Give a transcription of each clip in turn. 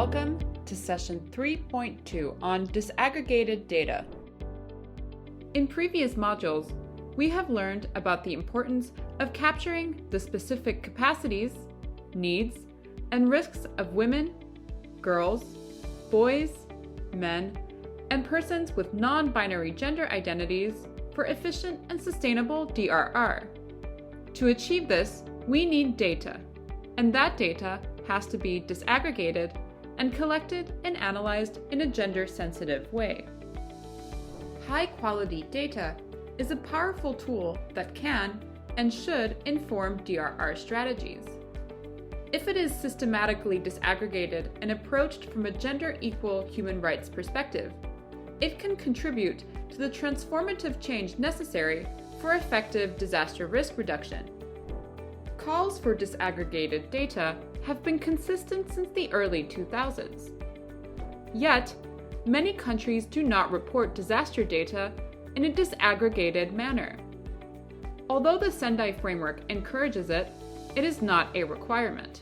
Welcome to session 3.2 on disaggregated data. In previous modules, we have learned about the importance of capturing the specific capacities, needs, and risks of women, girls, boys, men, and persons with non-binary gender identities for efficient and sustainable DRR. To achieve this, we need data, and that data has to be disaggregated and collected and analyzed in a gender-sensitive way. High-quality data is a powerful tool that can and should inform DRR strategies. If it is systematically disaggregated and approached from a gender-equal human rights perspective, it can contribute to the transformative change necessary for effective disaster risk reduction. Calls for disaggregated data have been consistent since the early 2000s. Yet, many countries do not report disaster data in a disaggregated manner. Although the Sendai framework encourages it, it is not a requirement.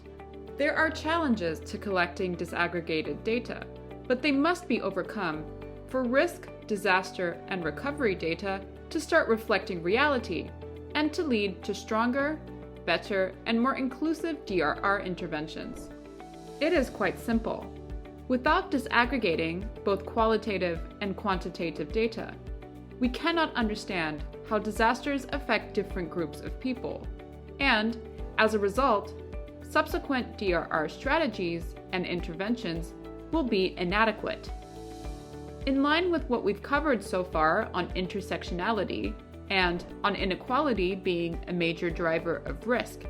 There are challenges to collecting disaggregated data, but they must be overcome for risk, disaster, and recovery data to start reflecting reality and to lead to stronger, better, and more inclusive DRR interventions. It is quite simple. Without disaggregating both qualitative and quantitative data, we cannot understand how disasters affect different groups of people, and, as a result, subsequent DRR strategies and interventions will be inadequate. In line with what we've covered so far on intersectionality and on inequality being a major driver of risk,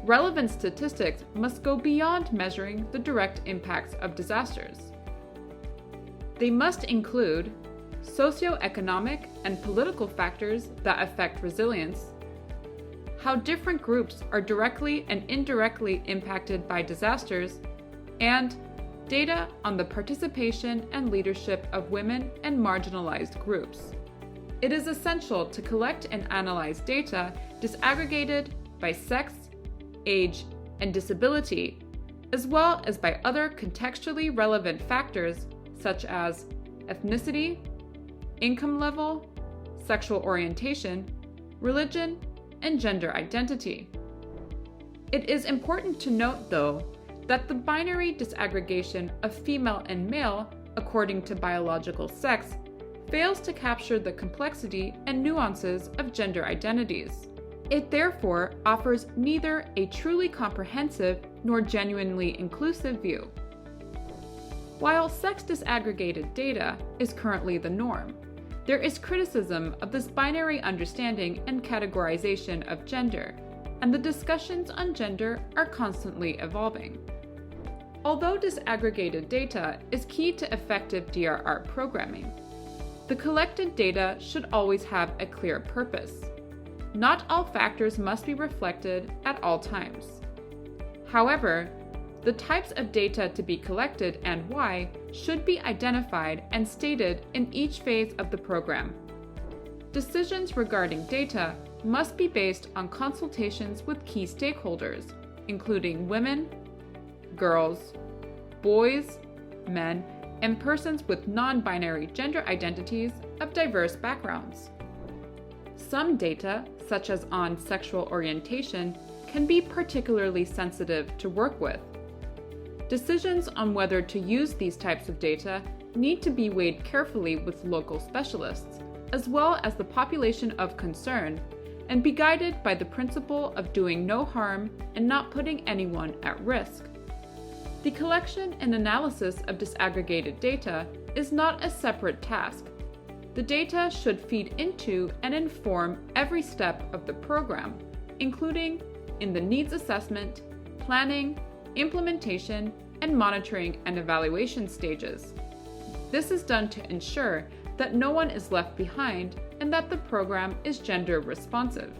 relevant statistics must go beyond measuring the direct impacts of disasters. They must include socioeconomic and political factors that affect resilience, how different groups are directly and indirectly impacted by disasters, and data on the participation and leadership of women and marginalized groups. It is essential to collect and analyze data disaggregated by sex, age, and disability, as well as by other contextually relevant factors such as ethnicity, income level, sexual orientation, religion, and gender identity. It is important to note, though, that the binary disaggregation of female and male according to biological sex fails to capture the complexity and nuances of gender identities. It therefore offers neither a truly comprehensive nor genuinely inclusive view. While sex disaggregated data is currently the norm, there is criticism of this binary understanding and categorization of gender, and the discussions on gender are constantly evolving. Although disaggregated data is key to effective DRR programming, the collected data should always have a clear purpose. Not all factors must be reflected at all times. However, the types of data to be collected and why should be identified and stated in each phase of the program. Decisions regarding data must be based on consultations with key stakeholders, including women, girls, boys, men, and persons with non-binary gender identities of diverse backgrounds. Some data, such as on sexual orientation, can be particularly sensitive to work with. Decisions on whether to use these types of data need to be weighed carefully with local specialists, as well as the population of concern, and be guided by the principle of doing no harm and not putting anyone at risk. The collection and analysis of disaggregated data is not a separate task. The data should feed into and inform every step of the program, including in the needs assessment, planning, implementation, and monitoring and evaluation stages. This is done to ensure that no one is left behind and that the program is gender responsive.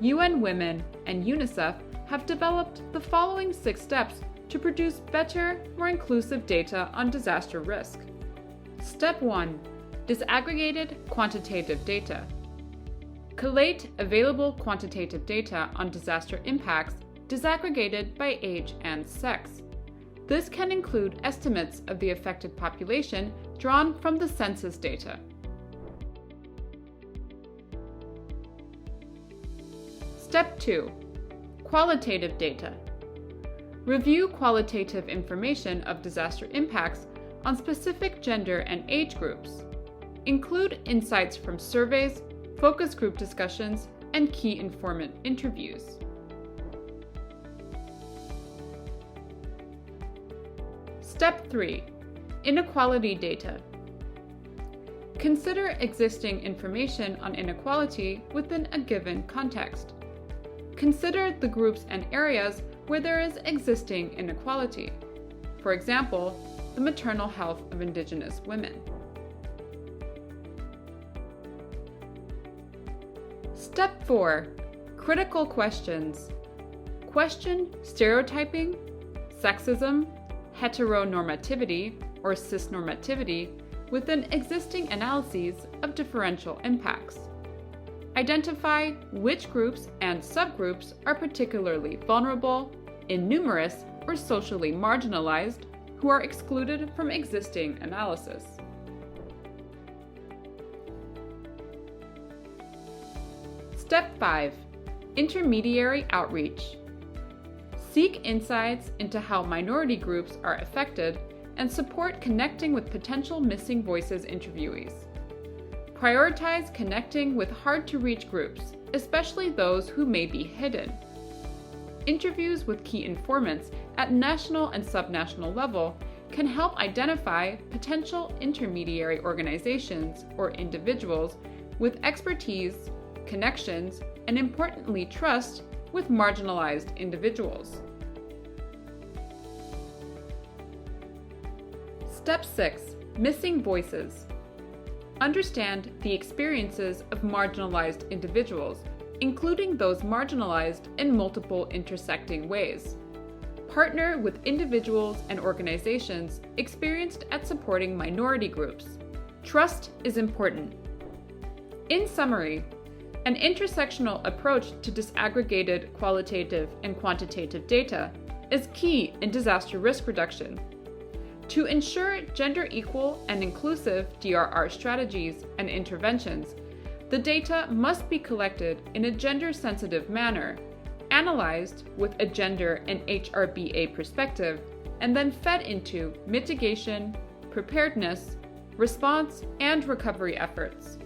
UN Women and UNICEF have developed the following 6 steps to produce better, more inclusive data on disaster risk. Step 1. Disaggregated quantitative data. Collate available quantitative data on disaster impacts disaggregated by age and sex. This can include estimates of the affected population drawn from the census data. Step 2. Qualitative data. Review qualitative information of disaster impacts on specific gender and age groups. Include insights from surveys, focus group discussions, and key informant interviews. Step 3. Inequality data. Consider existing information on inequality within a given context. Consider the groups and areas where there is existing inequality. For example, the maternal health of Indigenous women. Step 4. Critical questions. Question stereotyping, sexism, heteronormativity, or cisnormativity within existing analyses of differential impacts. Identify which groups and subgroups are particularly vulnerable, innumerous, or socially marginalized who are excluded from existing analysis. Step 5. Intermediary outreach. Seek insights into how minority groups are affected and support connecting with potential missing voices interviewees. Prioritize connecting with hard-to-reach groups, especially those who may be hidden. Interviews with key informants at national and subnational level can help identify potential intermediary organizations or individuals with expertise, connections, and importantly, trust with marginalized individuals. Step 6. Missing voices. Understand the experiences of marginalized individuals, including those marginalized in multiple intersecting ways. Partner with individuals and organizations experienced at supporting minority groups. Trust is important. In summary, an intersectional approach to disaggregated qualitative and quantitative data is key in disaster risk reduction. To ensure gender equal and inclusive DRR strategies and interventions, the data must be collected in a gender-sensitive manner, analyzed with a gender and HRBA perspective, and then fed into mitigation, preparedness, response, and recovery efforts.